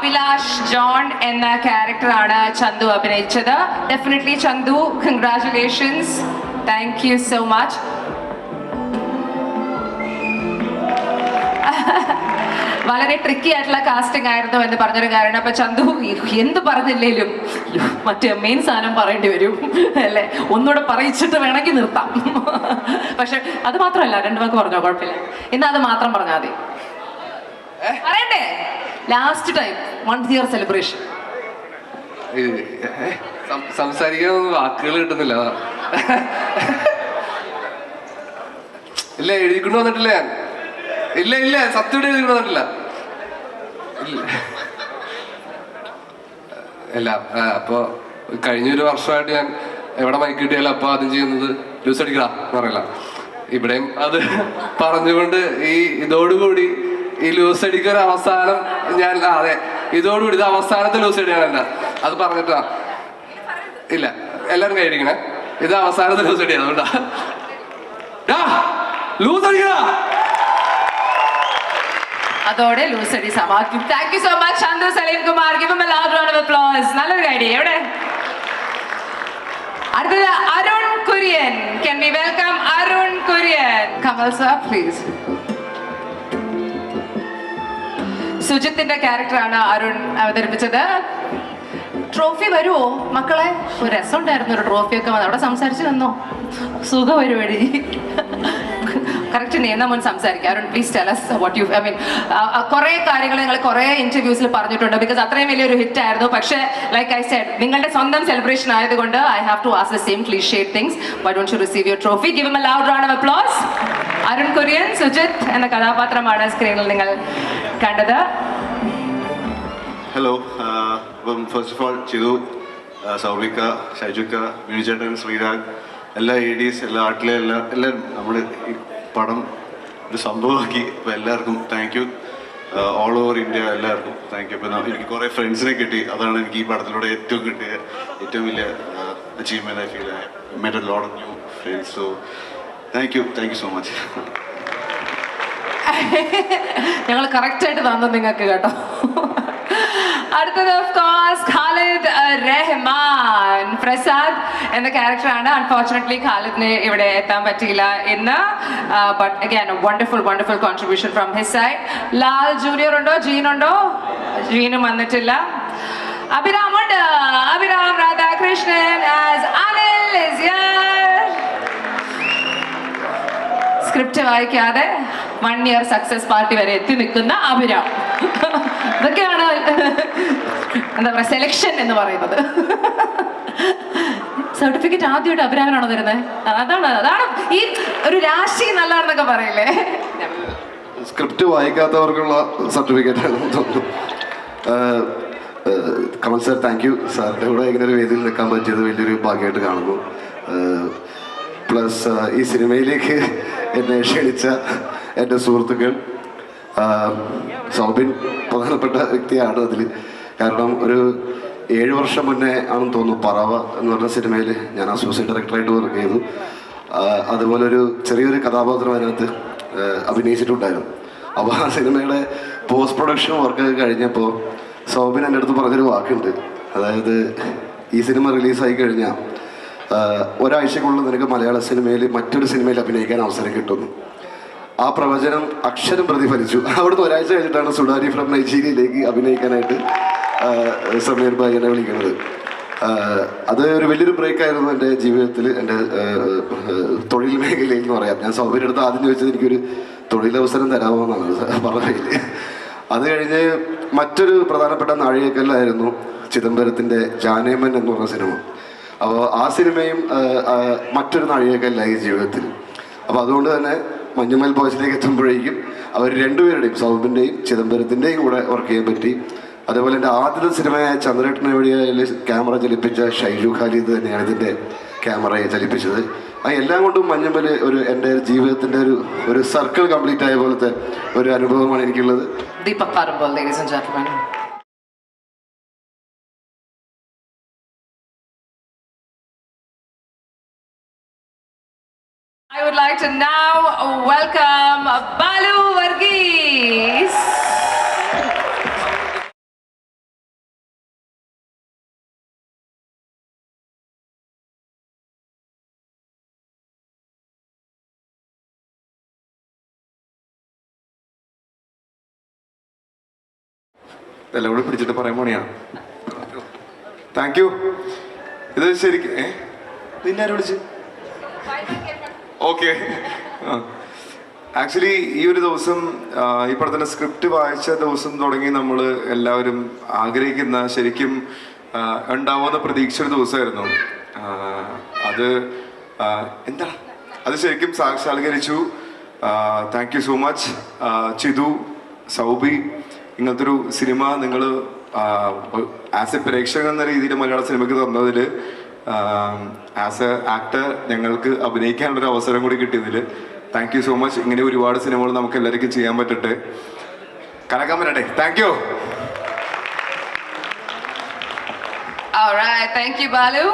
Abhilash John എന്ന ക്യാരക്ടറാണ് ചന്തു അഭിനയിച്ചത്. Definitely Chandu, congratulations. Thank you so much. വളരെ ട്രിക്കി ആയിട്ടുള്ള കാസ്റ്റിംഗ് ആയിരുന്നു എന്ന് പറഞ്ഞൊരു കാരണം. അപ്പൊ ചന്തു എന്ത് പറഞ്ഞില്ലേലും മറ്റേ മെയിൻ സാധനം പറയേണ്ടി വരും അല്ലേ? ഒന്നുകൂടെ പറയിച്ചിട്ട് വേണമെങ്കിൽ നിർത്താം. പക്ഷെ അത് മാത്രമല്ല, രണ്ടു വാക്ക് പറഞ്ഞോ, കുഴപ്പമില്ല. ഇന്ന് അത് മാത്രം പറഞ്ഞാൽ മതി. പറയണ്ടേ? Last time 1 year celebration. സംസാരിക്കാൻ വാക്കുകൾ കിട്ടുന്നില്ല. ഇല്ല, എഴുതിക്കൊണ്ട് വന്നിട്ടില്ല ഞാൻ. ഇല്ല സത്യം എഴുതിക്കൊണ്ട് വന്നിട്ടില്ല. ഇല്ല. അപ്പൊ കഴിഞ്ഞൊരു വർഷമായിട്ട് ഞാൻ എവിടെ മൈക്ക് കിട്ടിയാലും അപ്പൊ ആദ്യം ചെയ്യുന്നത് ലൂസ് അടിക്കടാ എന്ന് പറയില്ല. ഇവിടെയും അത് പറഞ്ഞുകൊണ്ട് ഇതോടുകൂടി ഈ ലൂസ് അടിക്കൊരു അവസാനം ഞാൻ അതെ ഇതോടുകൂടി ഇത് അവസാനത്തെ ലൂസ് അടിയാണല്ല അത് പറഞ്ഞിട്ടാ. ഇല്ല, എല്ലാരും കൈയടിക്കണേ. ഇത് അവസാനത്തെ ലൂസ് അടിയാണ്. അതുകൊണ്ടാ ലൂസ് അടിക്കടാ. അതോടെ ലൂസ് അടി സമാപ്തി. Thank you so much Chandu Salim Kumar. Give him a loud round of applause. നല്ലൊരു ഐഡിയ. എവിടെ അടുത്തത്? Arun Kurian. Can we welcome Arun Kurian? Kamal sir please. സുജിത്തിന്റെ ക്യാരക്ടറാണ് അരുൺ അവതരിപ്പിച്ചത്. ട്രോഫി വരുമോ മക്കളെ? ഒരു രസമുണ്ടായിരുന്നു ഒരു ട്രോഫിയൊക്കെ വന്ന് അവിടെ സംസാരിച്ചു തന്നോ? സുഖ പരിപാടി. കറക്റ്റ് നേന്നാ മുൻ സംസാരിക്കാം. Arun please tell us what you, I mean, കുറേ കാര്യങ്ങൾ നിങ്ങൾ കുറേ ഇന്റർവ്യൂസിൽ പറഞ്ഞിട്ടുണ്ട്. ബിക്കോസ് അത്രയും വലിയൊരു ഹിറ്റ് ആയിരുന്നു. പക്ഷേ ലൈക്ക് ഐ സെഡ്, നിങ്ങളുടെ സ്വന്തം സെലിബ്രേഷൻ ആയതുകൊണ്ട് I have to ask the same clichéd things. Why don't you receive your trophy? Give him a loud round of applause. Arun Kurian, Sujith എന്ന കഥാപാത്രമാണ് സ്ക്രീനിൽ നിങ്ങൾ കണ്ടത്. Hello. First of all Chithu, സൗബിക, ഷൈജുക്ക, മിനിചേട്ടൻ, ശ്രീരാഗ്, എല്ലാ ADs, എല്ലാ ആർട്ടിലെ എല്ലാവരും നമ്മൾ ഈ പടം ഒരു സംഭവമാക്കി. അപ്പോൾ എല്ലാവർക്കും thank you. All over India എല്ലാവർക്കും താങ്ക് യു. അപ്പോൾ എനിക്ക് കുറേ ഫ്രണ്ട്സിനെ കിട്ടി. അതാണ് എനിക്ക് ഈ പടത്തിലൂടെ കിട്ടിയ ഏറ്റവും വലിയ achievement. I feel I met a lot of new friends. So thank you so much. ഞങ്ങൾ കറക്റ്റായിട്ട് തന്നു നിങ്ങൾക്ക് കേട്ടോ. അടുത്തത് ഓഫ് കോഴ്സ് ഖാലിദ് റഹ്മാൻ. പ്രസാദ് എന്ന ക്യാരക്ടറാണ്. അൺഫോർച്ചുനേറ്റ്ലി ഖാലിദിന് ഇവിടെ എത്താൻ പറ്റിയില്ല ഇന്ന്. But again wonderful contribution from his side. Lal junior ഉണ്ടോ? ജീൻ ഉണ്ടോ? ജീനും വന്നിട്ടില്ല. അഭിരാം ഉണ്ട്. Abhiram Radhakrishnan as Anil is here. Script വായിക്കാതെ 1 year സക്സസ് പാർട്ടി വരെ എത്തി നിൽക്കുന്ന അഭിരാം. ഇതൊക്കെയാണ് എന്താ പറയുക സെലക്ഷൻ എന്ന് പറയുന്നത്. സർട്ടിഫിക്കറ്റ് ആദ്യമായിട്ട് അഭിരാമനാണോ തരുന്നത്? അതാണ് ഈ ഒരു രാശി നല്ലതാണെന്നൊക്കെ പറയില്ലേ. സ്ക്രിപ്റ്റ് വായിക്കാത്തവർക്കുള്ള സർട്ടിഫിക്കറ്റ് ആണെന്ന് തോന്നുന്നു. Kamal sir, thank you. സാറിൻ്റെ കൂടെ ഇങ്ങനെ ഒരു വേദിയിൽ നിൽക്കാൻ പറ്റിയത് വലിയൊരു ഭാഗ്യമായിട്ട് കാണുന്നു. പ്ലസ് ഈ സിനിമയിലേക്ക് എന്നെ ക്ഷണിച്ച എൻ്റെ സുഹൃത്തുക്കൾ. സൗബിൻ പ്രധാനപ്പെട്ട വ്യക്തിയാണ് അതിൽ. കാരണം ഒരു 7 വർഷം മുന്നേ ആണെന്ന് തോന്നുന്നു പറവ എന്ന് പറഞ്ഞ സിനിമയിൽ ഞാൻ അസോസിയേറ്റ് ഡയറക്ടറായിട്ട് വർക്ക് ചെയ്തു. അതുപോലെ ഒരു ചെറിയൊരു കഥാപാത്രം അതിനകത്ത് അഭിനയിച്ചിട്ടുണ്ടായിരുന്നു. അപ്പോൾ ആ സിനിമയുടെ പോസ്റ്റ് പ്രൊഡക്ഷൻ വർക്കൊക്കെ കഴിഞ്ഞപ്പോൾ സൗബിൻ എൻ്റെ അടുത്ത് പറഞ്ഞൊരു വാക്കുണ്ട്. അതായത് ഈ സിനിമ റിലീസായി കഴിഞ്ഞാൽ ഒരാഴ്ചക്കുള്ളിൽ നിനക്ക് മലയാള സിനിമയിൽ മറ്റൊരു സിനിമയിൽ അഭിനയിക്കാൻ അവസരം കിട്ടുന്നു. ആ പ്രവചനം അക്ഷരം പ്രതിഫലിച്ചു. അവിടുന്ന് ഒരാഴ്ച കഴിഞ്ഞിട്ടാണ് സുഡാരി ഫ്രം നൈജീരിയയിലേക്ക് അഭിനയിക്കാനായിട്ട് സമീർ ഭായി എന്നെ വിളിക്കുന്നത്. അത് ഒരു വലിയൊരു ബ്രേക്കായിരുന്നു എൻ്റെ ജീവിതത്തിൽ, എൻ്റെ തൊഴിൽ മേഖലയിൽ എന്ന് പറയാം. ഞാൻ സൗബിൻ്റെ അടുത്ത് ആദ്യം ചോദിച്ചത് എനിക്കൊരു തൊഴിലവസരം തരാമോ എന്നാണ് പറഞ്ഞതിൽ. അത് കഴിഞ്ഞ് മറ്റൊരു പ്രധാനപ്പെട്ട നാഴികക്കല്ലായിരുന്നു ചിദംബരത്തിൻ്റെ ജാനേമൻ എന്ന് പറഞ്ഞ സിനിമ. അപ്പോൾ ആ സിനിമയും മറ്റൊരു നാഴികക്കല്ലായി ജീവിതത്തിൽ. അപ്പോൾ അതുകൊണ്ട് തന്നെ മഞ്ഞുമൽ ബോയ്സിലേക്ക് എത്തുമ്പോഴേക്കും അവർ രണ്ടുപേരുടെയും, സൗബിൻ്റെയും ചിദംബരത്തിൻ്റെയും കൂടെ വർക്ക് ചെയ്യാൻ പറ്റി. അതേപോലെ എൻ്റെ ആദ്യത്തെ സിനിമയായ ചന്ദ്രേട്ടനെ വഴിയിൽ ക്യാമറ ചലിപ്പിച്ച ഷൈജു ഖാലിദ് തന്നെയാണ് ഇതിൻ്റെ ക്യാമറയെ ചലിപ്പിച്ചത്. എല്ലാം കൊണ്ടും മഞ്ഞുമൽ എൻ്റെ ജീവിതത്തിൻ്റെ ഒരു സർക്കിൾ കംപ്ലീറ്റ് ആയ പോലത്തെ ഒരു അനുഭവമാണ് എനിക്കുള്ളത്. Deepak പാറമ്പോൾ, ladies and gentlemen. I would like to now welcome Balu Varghese. എല്ലാം കൂടി പിടിച്ചിട്ട് പറയാൻ പണിയാണ്. Thank you. ഇത് ശരിക്കും നിന്നെ ആരും വിളിച്ച്? ഓക്കെ. ആക്ച്വലി ഈ ഒരു ദിവസം ഈ പടത്തിൻ്റെ സ്ക്രിപ്റ്റ് വായിച്ച ദിവസം തുടങ്ങി നമ്മൾ എല്ലാവരും ആഗ്രഹിക്കുന്ന, ശരിക്കും ഉണ്ടാവുന്ന പ്രതീക്ഷ ഒരു ദിവസമായിരുന്നു. അത് എന്താണ്, അത് ശരിക്കും സാക്ഷാത്കരിച്ചു. Thank you so much ചിതു, സൗബി. ഇങ്ങനത്തെ ഒരു സിനിമ നിങ്ങൾ ആസ് എ പ്രേക്ഷകൻ എന്ന രീതിയിൽ മലയാള സിനിമയ്ക്ക് തന്നതിൽ, ആസ് എ ആക്ടർ ഞങ്ങൾക്ക് അഭിനയിക്കാനുള്ളൊരു അവസരം കൂടി കിട്ടിയതിൽ താങ്ക് യു സോ മച്ച്. ഇങ്ങനെ ഒരുപാട് സിനിമകൾ നമുക്ക് എല്ലാവർക്കും ചെയ്യാൻ പറ്റട്ടെ, കലക്കാൻ പറ്റട്ടെ. Thank you. All right, thank you, Balu.